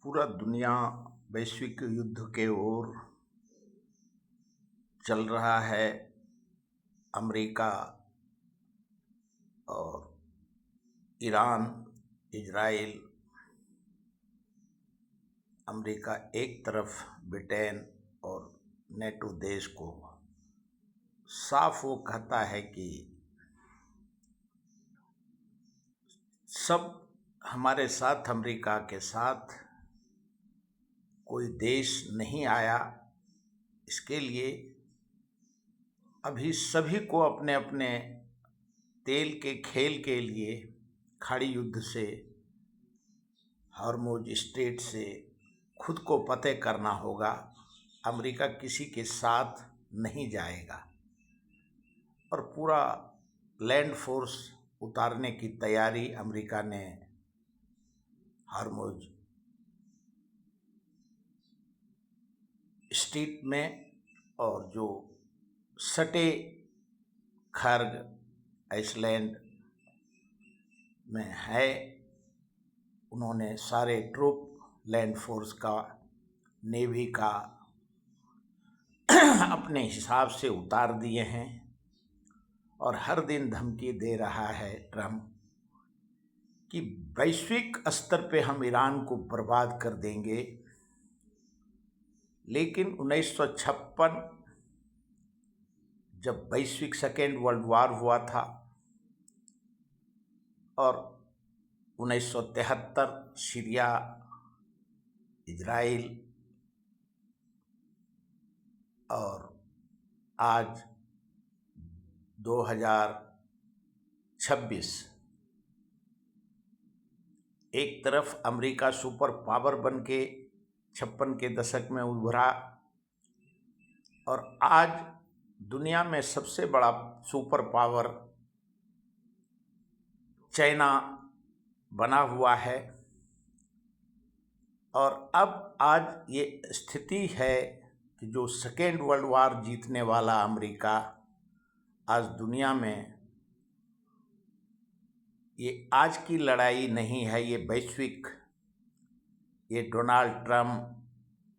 पूरा दुनिया वैश्विक युद्ध के ओर चल रहा है। अमेरिका और ईरान, इजराइल, अमेरिका एक तरफ, ब्रिटेन और नेटो देश को साफ वो कहता है कि सब हमारे साथ, अमेरिका के साथ कोई देश नहीं आया। इसके लिए अभी सभी को अपने अपने तेल के खेल के लिए खाड़ी युद्ध से, हॉर्मुज स्ट्रेट से खुद को फतेह करना होगा। अमेरिका किसी के साथ नहीं जाएगा और पूरा लैंड फोर्स उतारने की तैयारी अमेरिका ने हॉर्मुज स्ट्रेट में और जो सटे खर्ग आइसलैंड में है, उन्होंने सारे ट्रूप लैंड फोर्स का, नेवी का अपने हिसाब से उतार दिए हैं और हर दिन धमकी दे रहा है ट्रम्प कि वैश्विक स्तर पे हम ईरान को बर्बाद कर देंगे। लेकिन 1956 जब वैश्विक सेकेंड वर्ल्ड वार हुआ था और 1973 सीरिया, इजराइल और आज 2026 एक तरफ अमेरिका सुपर पावर बन के 56 के दशक में उभरा और आज दुनिया में सबसे बड़ा सुपर पावर चाइना बना हुआ है। और अब आज ये स्थिति है कि जो सेकेंड वर्ल्ड वार जीतने वाला अमेरिका आज दुनिया में, ये आज की लड़ाई नहीं है, ये वैश्विक, ये डोनाल्ड ट्रम्प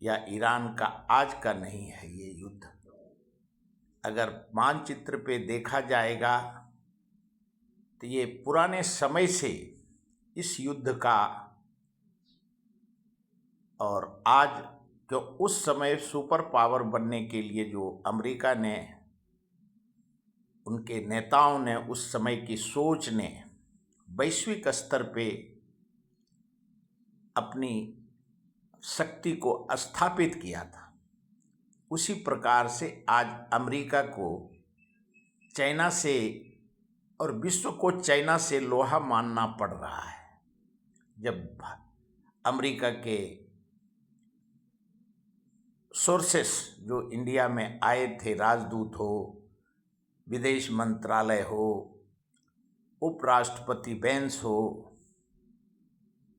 या ईरान का आज का नहीं है ये युद्ध। अगर मानचित्र पे देखा जाएगा तो ये पुराने समय से इस युद्ध का, और आज जो उस समय सुपर पावर बनने के लिए जो अमेरिका ने, उनके नेताओं ने, उस समय की सोच ने वैश्विक स्तर पे अपनी शक्ति को स्थापित किया था, उसी प्रकार से आज अमेरिका को चाइना से और विश्व को चाइना से लोहा मानना पड़ रहा है। जब अमेरिका के सोर्सेस जो इंडिया में आए थे, राजदूत हो, विदेश मंत्रालय हो, उपराष्ट्रपति बेंस हो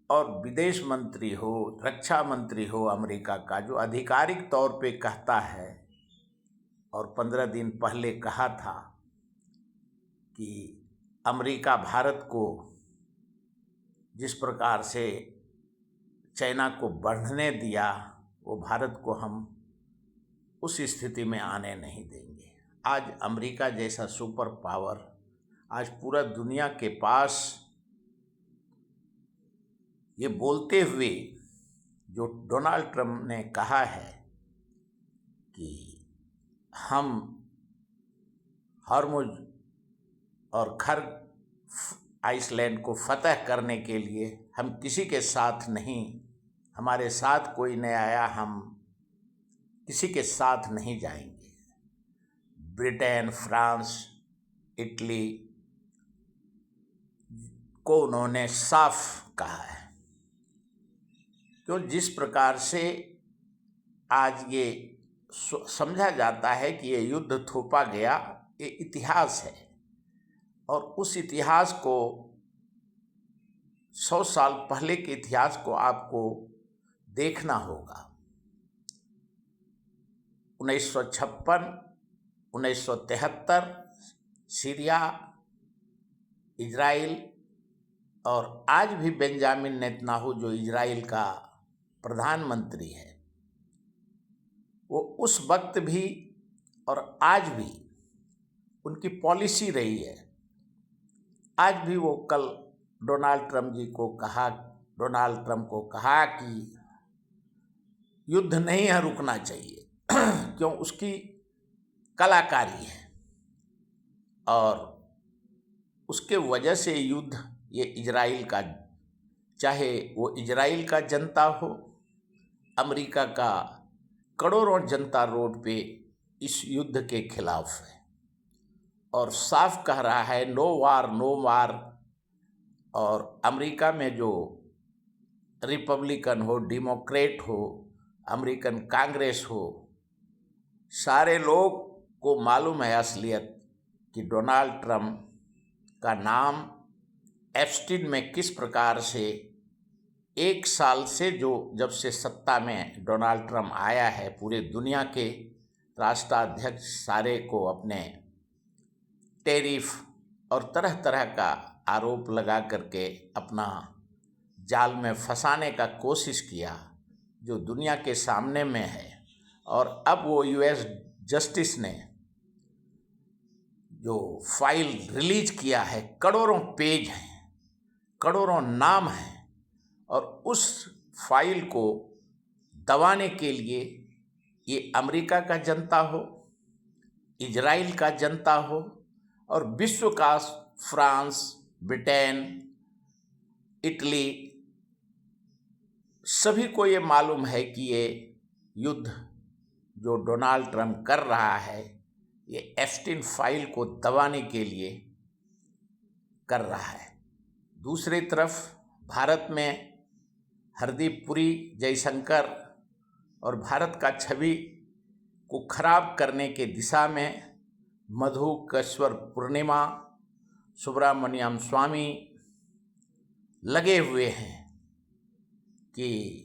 और विदेश मंत्री हो, रक्षा मंत्री हो अमेरिका का, जो आधिकारिक तौर पे कहता है और 15 दिन पहले कहा था कि अमेरिका भारत को जिस प्रकार से चाइना को बढ़ने दिया, वो भारत को हम उस स्थिति में आने नहीं देंगे। आज अमेरिका जैसा सुपर पावर आज पूरा दुनिया के पास, ये बोलते हुए जो डोनाल्ड ट्रम्प ने कहा है कि हम हॉर्मुज और खर्ग आइसलैंड को फतह करने के लिए हम किसी के साथ नहीं, हमारे साथ कोई नहीं आया, हम किसी के साथ नहीं जाएंगे। ब्रिटेन, फ्रांस, इटली को उन्होंने साफ कहा है। क्यों? जिस प्रकार से आज ये समझा जाता है कि ये युद्ध थोपा गया, ये इतिहास है और उस इतिहास को, 100 साल पहले के इतिहास को आपको देखना होगा। 1956, 1973 सीरिया, इजराइल और आज भी बेंजामिन नेतन्याहू जो इजराइल का प्रधानमंत्री है, वो उस वक्त भी और आज भी उनकी पॉलिसी रही है। आज भी वो कल डोनाल्ड ट्रंप को कहा कि युद्ध नहीं है, रुकना चाहिए क्यों, उसकी कलाकारी है और उसके वजह से युद्ध ये इजराइल का, चाहे वो इजराइल का जनता हो, अमेरिका का करोड़ों जनता रोड पे इस युद्ध के खिलाफ है और साफ कह रहा है नो वार नो वार। और अमेरिका में जो रिपब्लिकन हो, डेमोक्रेट हो, अमेरिकन कांग्रेस हो, सारे लोग को मालूम है असलियत कि डोनाल्ड ट्रंप का नाम एप्स्टीन में किस प्रकार से 1 साल से, जो जब से सत्ता में डोनाल्ड ट्रंप आया है, पूरे दुनिया के राष्ट्राध्यक्ष सारे को अपने टैरिफ और तरह तरह का आरोप लगा करके अपना जाल में फंसाने का कोशिश किया, जो दुनिया के सामने में है। और अब वो यूएस जस्टिस ने जो फाइल रिलीज किया है, करोड़ों पेज हैं, करोड़ों नाम हैं, और उस फाइल को दबाने के लिए ये अमेरिका का जनता हो, इजराइल का जनता हो और विश्व का फ्रांस, ब्रिटेन, इटली, सभी को ये मालूम है कि ये युद्ध जो डोनाल्ड ट्रंप कर रहा है, ये एप्स्टीन फाइल को दबाने के लिए कर रहा है। दूसरी तरफ भारत में हरदीप पुरी, जयशंकर और भारत का छवि को खराब करने के दिशा में मधु केशवर पूर्णिमा, सुब्रमण्यम स्वामी लगे हुए हैं कि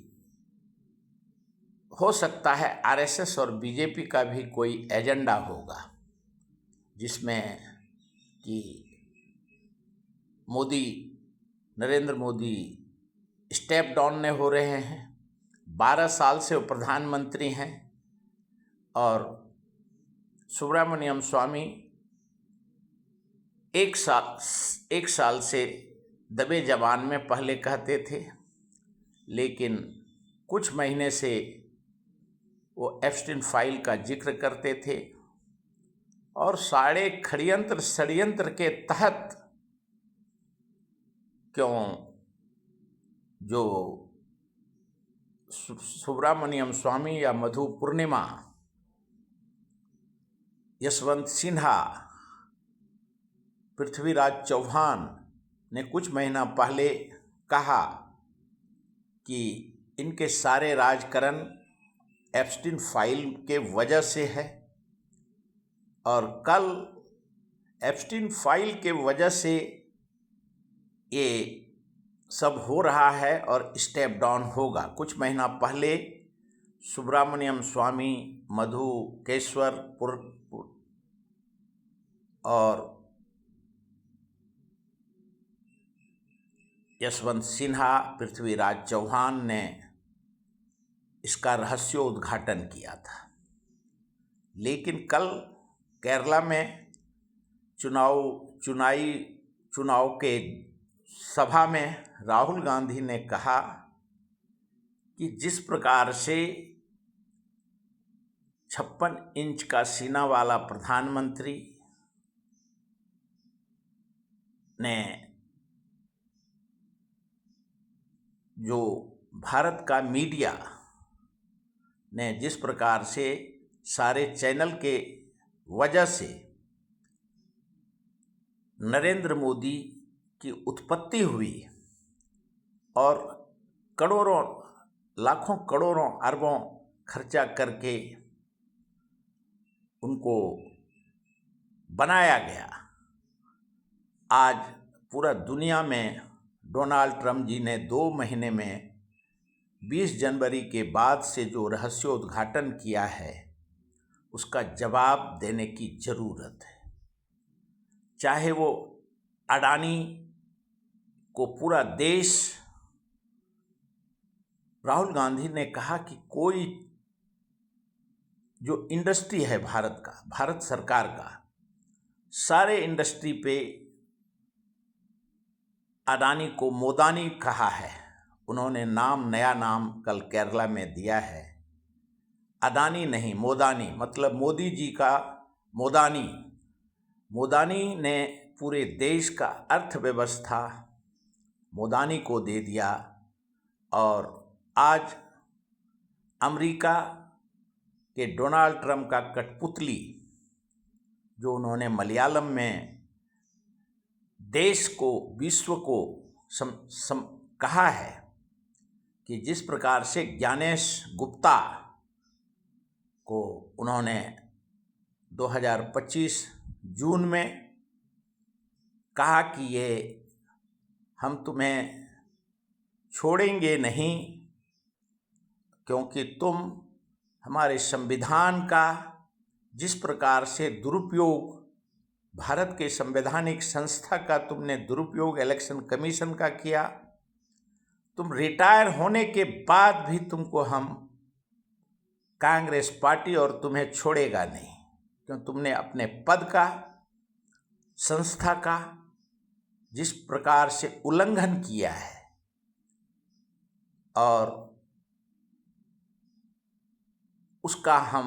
हो सकता है आरएसएस और बीजेपी का भी कोई एजेंडा होगा जिसमें कि नरेंद्र मोदी स्टेप डाउन ने हो रहे हैं। 12 साल से वो प्रधानमंत्री हैं और सुब्रमण्यम स्वामी एक साल से दबे जबान में पहले कहते थे, लेकिन कुछ महीने से वो एप्स्टीन फाइल का जिक्र करते थे और सारे षड्यंत्र के तहत क्यों जो सुब्रमण्यम स्वामी या मधु पूर्णिमा, यशवंत सिन्हा, पृथ्वीराज चौहान ने कुछ महीना पहले कहा कि इनके सारे राजकारण एप्स्टीन फाइल के वजह से है और कल एप्स्टीन फाइल के वजह से ये सब हो रहा है और स्टेप डाउन होगा। कुछ महीना पहले सुब्रमण्यम स्वामी, मधु केशवर और यशवंत सिन्हा, पृथ्वीराज चौहान ने इसका रहस्योद्घाटन किया था। लेकिन कल केरला में चुनाव के सभा में राहुल गांधी ने कहा कि जिस प्रकार से 56 इंच का सीना वाला प्रधानमंत्री ने जो भारत का मीडिया ने जिस प्रकार से सारे चैनल के वजह से नरेंद्र मोदी की उत्पत्ति हुई और करोड़ों, लाखों, करोड़ों, अरबों खर्चा करके उनको बनाया गया, आज पूरा दुनिया में डोनाल्ड ट्रंप जी ने 2 महीने में 20 जनवरी के बाद से जो रहस्योद्घाटन किया है, उसका जवाब देने की ज़रूरत है। चाहे वो अडानी को पूरा देश राहुल गांधी ने कहा कि कोई जो इंडस्ट्री है भारत का, भारत सरकार का, सारे इंडस्ट्री पे अडानी को मोदानी कहा है। उन्होंने नया नाम कल केरला में दिया है। अडानी नहीं, मोदानी, मतलब मोदी जी का मोदानी। मोदानी ने पूरे देश का अर्थव्यवस्था मोदानी को दे दिया। और आज अमेरिका के डोनाल्ड ट्रंप का कठपुतली, जो उन्होंने मलयालम में देश को, विश्व को कहा है कि जिस प्रकार से ज्ञानेश गुप्ता को उन्होंने 2025 जून में कहा कि ये हम तुम्हें छोड़ेंगे नहीं, क्योंकि तुम हमारे संविधान का जिस प्रकार से दुरुपयोग, भारत के संवैधानिक संस्था का तुमने दुरुपयोग इलेक्शन कमीशन का किया, तुम रिटायर होने के बाद भी तुमको हम कांग्रेस पार्टी और तुम्हें छोड़ेगा नहीं, क्योंकि तुमने अपने पद का, संस्था का जिस प्रकार से उल्लंघन किया है। और उसका हम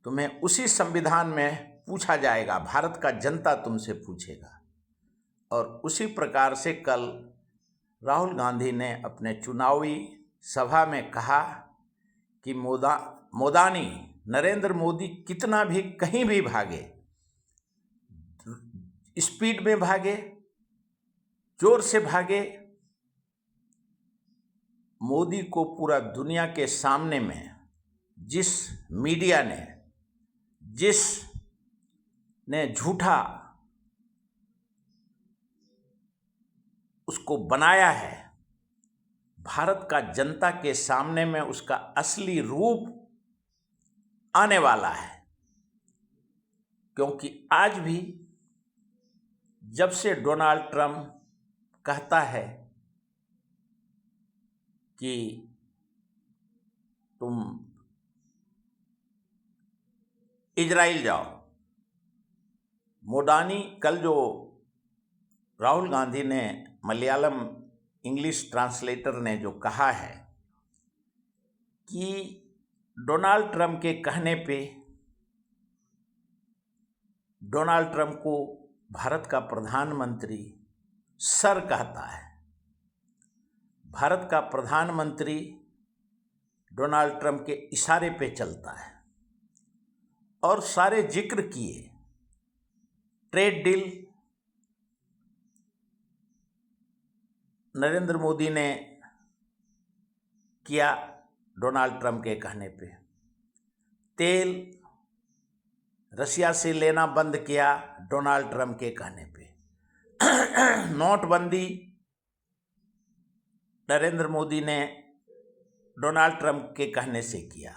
तुम्हें उसी संविधान में पूछा जाएगा, भारत का जनता तुमसे पूछेगा। और उसी प्रकार से कल राहुल गांधी ने अपने चुनावी सभा में कहा कि मोदानी, नरेंद्र मोदी कितना भी कहीं भी भागे, स्पीड में भागे, जोर से भागे, मोदी को पूरा दुनिया के सामने में जिस मीडिया ने झूठा उसको बनाया है, भारत का जनता के सामने में उसका असली रूप आने वाला है। क्योंकि आज भी जब से डोनाल्ड ट्रंप कहता है कि तुम इजराइल जाओ, मोदानी, कल जो राहुल गांधी ने मलयालम इंग्लिश ट्रांसलेटर ने जो कहा है कि डोनाल्ड ट्रंप के कहने पे डोनाल्ड ट्रंप को भारत का प्रधानमंत्री सर कहता है। भारत का प्रधानमंत्री डोनाल्ड ट्रंप के इशारे पे चलता है। और सारे जिक्र किए, ट्रेड डील नरेंद्र मोदी ने किया डोनाल्ड ट्रंप के कहने पे, तेल रसिया से लेना बंद किया डोनाल्ड ट्रंप के कहने पे, नोटबंदी नरेंद्र मोदी ने डोनाल्ड ट्रंप के कहने से किया।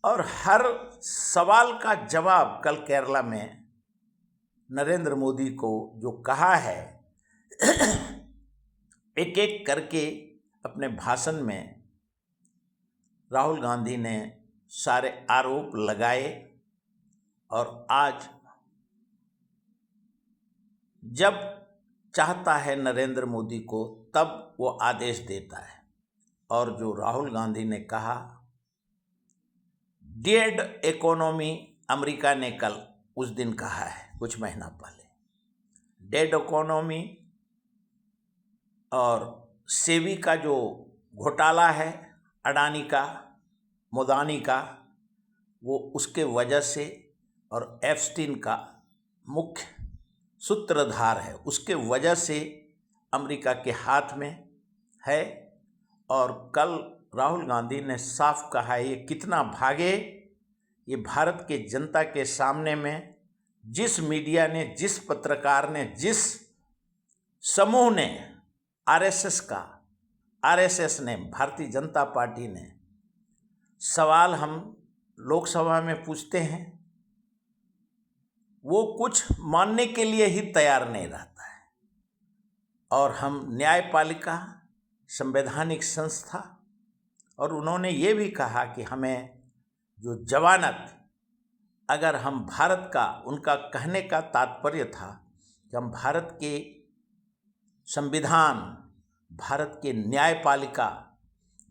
और हर सवाल का जवाब कल केरला में नरेंद्र मोदी को जो कहा है, एक एक करके अपने भाषण में राहुल गांधी ने सारे आरोप लगाए। और आज जब चाहता है नरेंद्र मोदी को तब वो आदेश देता है। और जो राहुल गांधी ने कहा डेड इकोनॉमी, अमेरिका ने कल उस दिन कहा है कुछ महीना पहले, डेड इकोनॉमी और सेबी का जो घोटाला है अडानी का, मोदानी का, वो उसके वजह से, और एप्स्टीन का मुख्य सूत्रधार है, उसके वजह से अमेरिका के हाथ में है। और कल राहुल गांधी ने साफ कहा है ये कितना भागे, ये भारत के जनता के सामने में जिस मीडिया ने, जिस पत्रकार ने, जिस समूह ने, आरएसएस ने, भारतीय जनता पार्टी ने सवाल हम लोकसभा में पूछते हैं, वो कुछ मानने के लिए ही तैयार नहीं रहता है। और हम न्यायपालिका संवैधानिक संस्था, और उन्होंने ये भी कहा कि हमें जो जमानत, अगर हम भारत का, उनका कहने का तात्पर्य था कि हम भारत के संविधान, भारत के न्यायपालिका,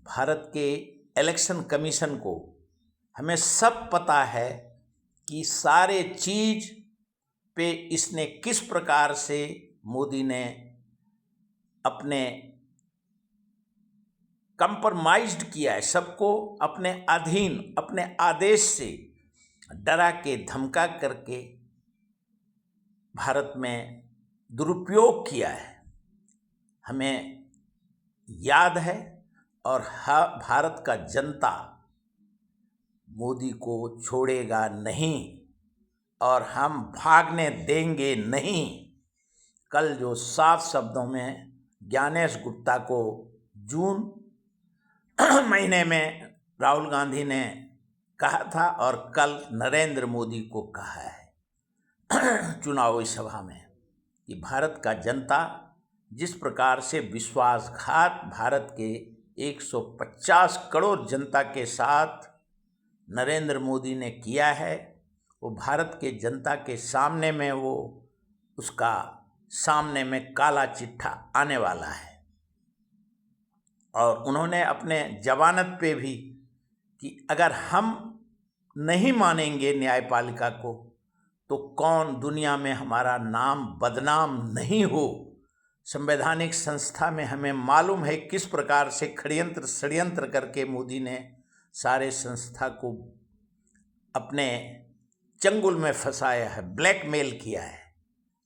भारत के इलेक्शन कमीशन को हमें सब पता है कि सारे चीज पे इसने किस प्रकार से, मोदी ने अपने कंप्रोमाइज्ड किया है, सबको अपने अधीन, अपने आदेश से डरा के धमका करके भारत में दुरुपयोग किया है, हमें याद है। और भारत का जनता मोदी को छोड़ेगा नहीं और हम भागने देंगे नहीं। कल जो साफ शब्दों में ज्ञानेश गुप्ता को जून महीने में राहुल गांधी ने कहा था और कल नरेंद्र मोदी को कहा है चुनावी सभा में कि भारत का जनता जिस प्रकार से विश्वासघात भारत के 150 करोड़ जनता के साथ नरेंद्र मोदी ने किया है, वो भारत के जनता के सामने में, वो उसका सामने में काला चिट्ठा आने वाला है। और उन्होंने अपने जमानत पे भी कि अगर हम नहीं मानेंगे न्यायपालिका को तो कौन दुनिया में हमारा नाम बदनाम नहीं हो। संवैधानिक संस्था में हमें मालूम है किस प्रकार से षड्यंत्र करके मोदी ने सारे संस्था को अपने चंगुल में फंसाया है, ब्लैकमेल किया है,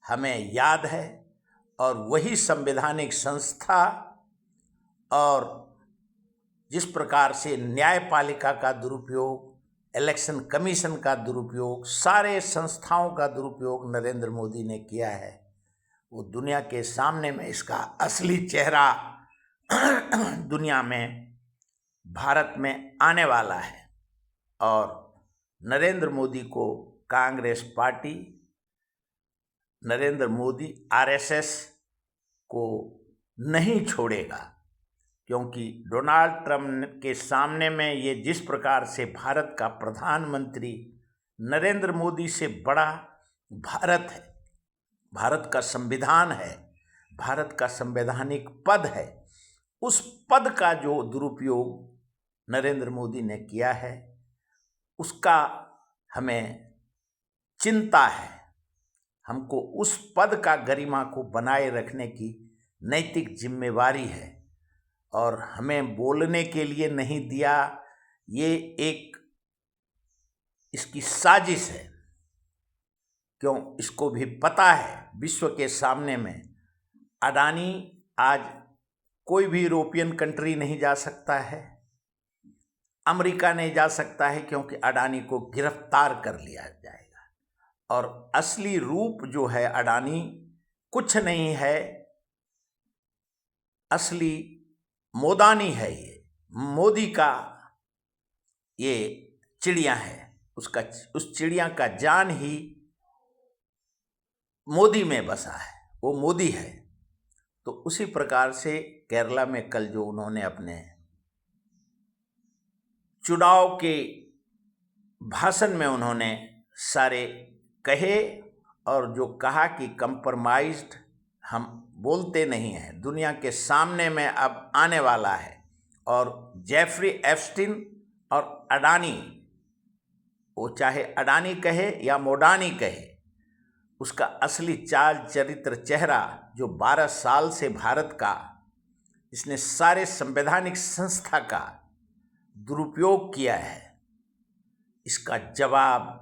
हमें याद है। और वही संवैधानिक संस्था और जिस प्रकार से न्यायपालिका का दुरुपयोग, इलेक्शन कमीशन का दुरुपयोग, सारे संस्थाओं का दुरुपयोग नरेंद्र मोदी ने किया है, वो दुनिया के सामने में इसका असली चेहरा दुनिया में, भारत में आने वाला है। और नरेंद्र मोदी को कांग्रेस पार्टी, नरेंद्र मोदी आरएसएस को नहीं छोड़ेगा, क्योंकि डोनाल्ड ट्रंप के सामने में ये जिस प्रकार से भारत का प्रधानमंत्री नरेंद्र मोदी से बड़ा भारत है, भारत का संविधान है, भारत का संवैधानिक पद है, उस पद का जो दुरुपयोग नरेंद्र मोदी ने किया है उसका हमें चिंता है। हमको उस पद का गरिमा को बनाए रखने की नैतिक जिम्मेवारी है और हमें बोलने के लिए नहीं दिया, ये एक इसकी साजिश है। क्यों, इसको भी पता है विश्व के सामने में अडानी, आज कोई भी यूरोपियन कंट्री नहीं जा सकता है, अमेरिका नहीं जा सकता है, क्योंकि अडानी को गिरफ्तार कर लिया जाएगा। और असली रूप जो है अडानी कुछ नहीं है, असली मोदानी है, ये मोदी का ये चिड़िया है, उसका उस चिड़िया का जान ही मोदी में बसा है, वो मोदी है। तो उसी प्रकार से केरला में कल जो उन्होंने अपने चुनाव के भाषण में उन्होंने सारे कहे और जो कहा कि कंप्रोमाइज्ड हम बोलते नहीं हैं, दुनिया के सामने में अब आने वाला है। और जेफरी एप्स्टीन और अडानी, वो चाहे अडानी कहे या मोडानी कहे, उसका असली चाल चरित्र चेहरा जो 12 साल से भारत का, इसने सारे संवैधानिक संस्था का दुरुपयोग किया है, इसका जवाब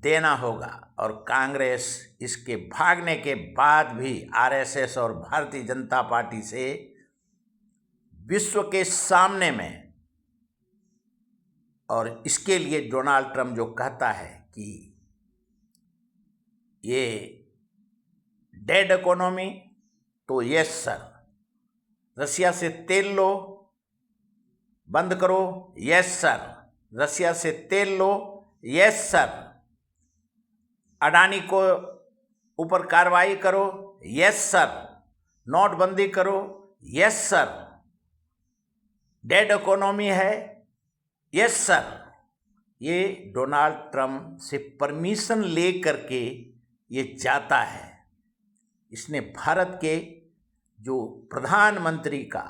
देना होगा। और कांग्रेस इसके भागने के बाद भी आरएसएस और भारतीय जनता पार्टी से विश्व के सामने में, और इसके लिए डोनाल्ड ट्रंप जो कहता है कि ये डेड इकोनॉमी, तो यस सर, रसिया से तेल लो, बंद करो, यस सर, रसिया से तेल लो, यस सर, अडानी को ऊपर कार्रवाई करो, यस सर, नोटबंदी करो, यस सर। डेड इकोनॉमी है, यस सर। ये डोनाल्ड ट्रंप से परमिशन ले करके ये जाता है। इसने भारत के जो प्रधानमंत्री का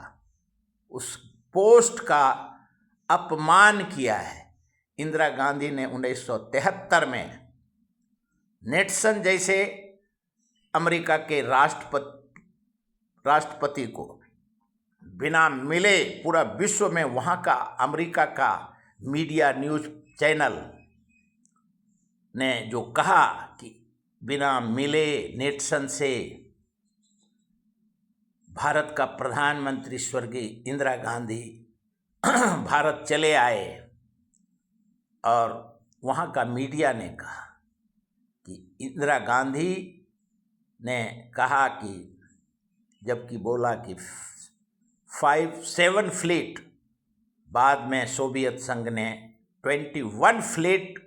उस पोस्ट का अपमान किया है। इंदिरा गांधी ने 1973 में निक्सन जैसे अमेरिका के राष्ट्रपति को बिना मिले पूरा विश्व में वहाँ का अमेरिका का मीडिया न्यूज़ चैनल ने जो कहा कि बिना मिले निक्सन से भारत का प्रधानमंत्री स्वर्गीय इंदिरा गांधी भारत चले आए, और वहाँ का मीडिया ने कहा कि इंदिरा गांधी ने कहा कि, जबकि बोला कि 7 फ्लीट, बाद में सोवियत संघ ने 21 फ्लीट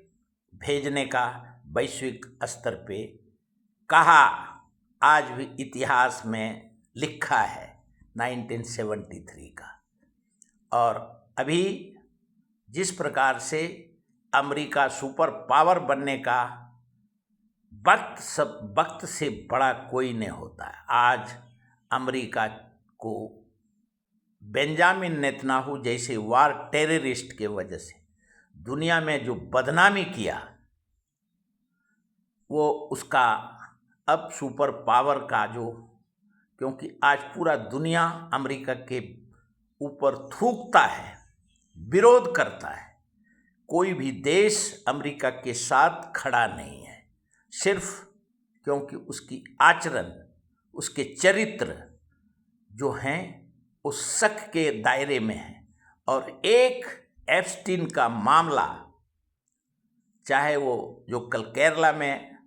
भेजने का वैश्विक स्तर पे कहा। आज भी इतिहास में लिखा है 1973 का। और अभी जिस प्रकार से अमेरिका सुपर पावर बनने का वक्त से बड़ा कोई नहीं होता है। आज अमेरिका को बेंजामिन नेतन्याहू जैसे वार टेररिस्ट के वजह से दुनिया में जो बदनामी किया, वो उसका अब सुपर पावर का जो, क्योंकि आज पूरा दुनिया अमेरिका के ऊपर थूकता है, विरोध करता है। कोई भी देश अमेरिका के साथ खड़ा नहीं है, सिर्फ क्योंकि उसकी आचरण, उसके चरित्र जो हैं वो शक के दायरे में है। और एक एप्स्टीन का मामला, चाहे वो जो कल केरला में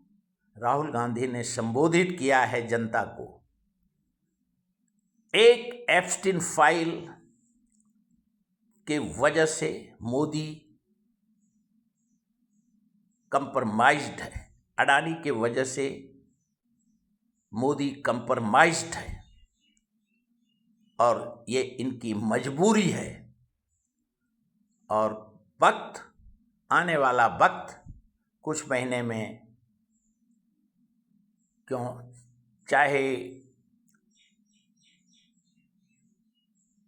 राहुल गांधी ने संबोधित किया है जनता को, एक एप्स्टीन फाइल के वजह से मोदी कंप्रोमाइज्ड है, अडानी के वजह से मोदी कंप्रोमाइज्ड है, और ये इनकी मजबूरी है। और वक्त आने वाला वक्त कुछ महीने में, क्यों चाहे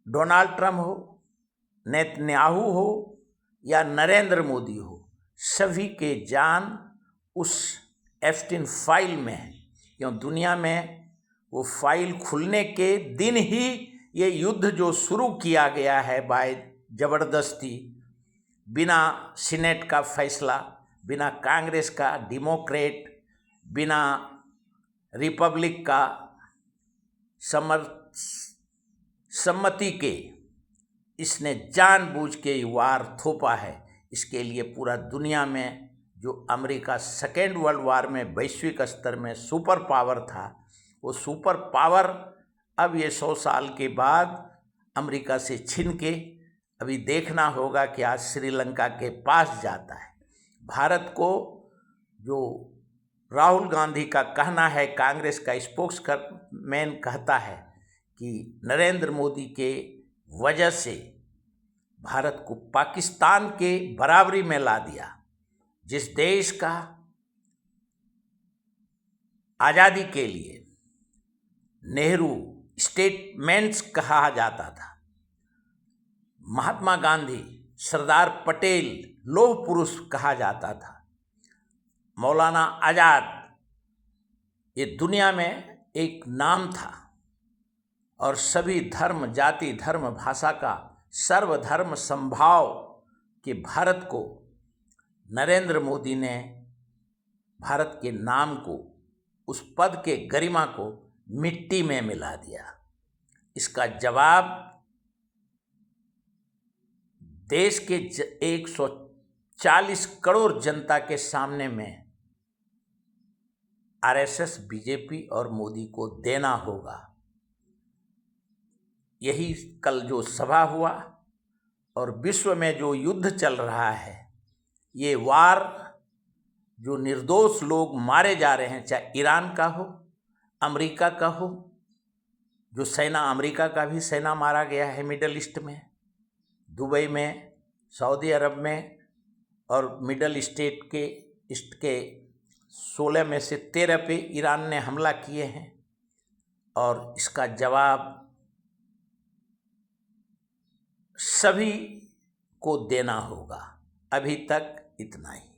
डोनाल्ड ट्रंप हो, नेतन्याहू हो या नरेंद्र मोदी हो, सभी के जान उस एप्स्टीन फाइल में है। क्यों दुनिया में वो फाइल खुलने के दिन ही ये युद्ध जो शुरू किया गया है बाय ज़बरदस्ती, बिना सीनेट का फैसला, बिना कांग्रेस का, डेमोक्रेट, बिना रिपब्लिक का सम्मति के, इसने जानबूझ के वार थोपा है। इसके लिए पूरा दुनिया में जो अमेरिका सेकेंड वर्ल्ड वार में वैश्विक स्तर में सुपर पावर था, वो सुपर पावर अब ये 100 साल के बाद अमेरिका से छीन के अभी देखना होगा कि आज श्रीलंका के पास जाता है। भारत को जो राहुल गांधी का कहना है, कांग्रेस का स्पोक्समैन कहता है कि नरेंद्र मोदी के वजह से भारत को पाकिस्तान के बराबरी में ला दिया। जिस देश का आज़ादी के लिए नेहरू स्टेटमेंट्स कहा जाता था, महात्मा गांधी, सरदार पटेल लौह पुरुष कहा जाता था, मौलाना आज़ाद, ये दुनिया में एक नाम था। और सभी धर्म, जाति, धर्म, भाषा का सर्वधर्म समभाव के भारत को नरेंद्र मोदी ने, भारत के नाम को, उस पद के गरिमा को मिट्टी में मिला दिया। इसका जवाब देश के 140 करोड़ जनता के सामने में आरएसएस, बीजेपी और मोदी को देना होगा। यही कल जो सभा हुआ और विश्व में जो युद्ध चल रहा है, ये वार जो निर्दोष लोग मारे जा रहे हैं, चाहे ईरान का हो, अमेरिका का हो, जो सेना, अमेरिका का भी सेना मारा गया है मिडल ईस्ट में, दुबई में, सऊदी अरब में, और मिडल ईस्ट के 16 में से 13 पे ईरान ने हमला किए हैं। और इसका जवाब सभी को देना होगा। अभी तक इतना ही।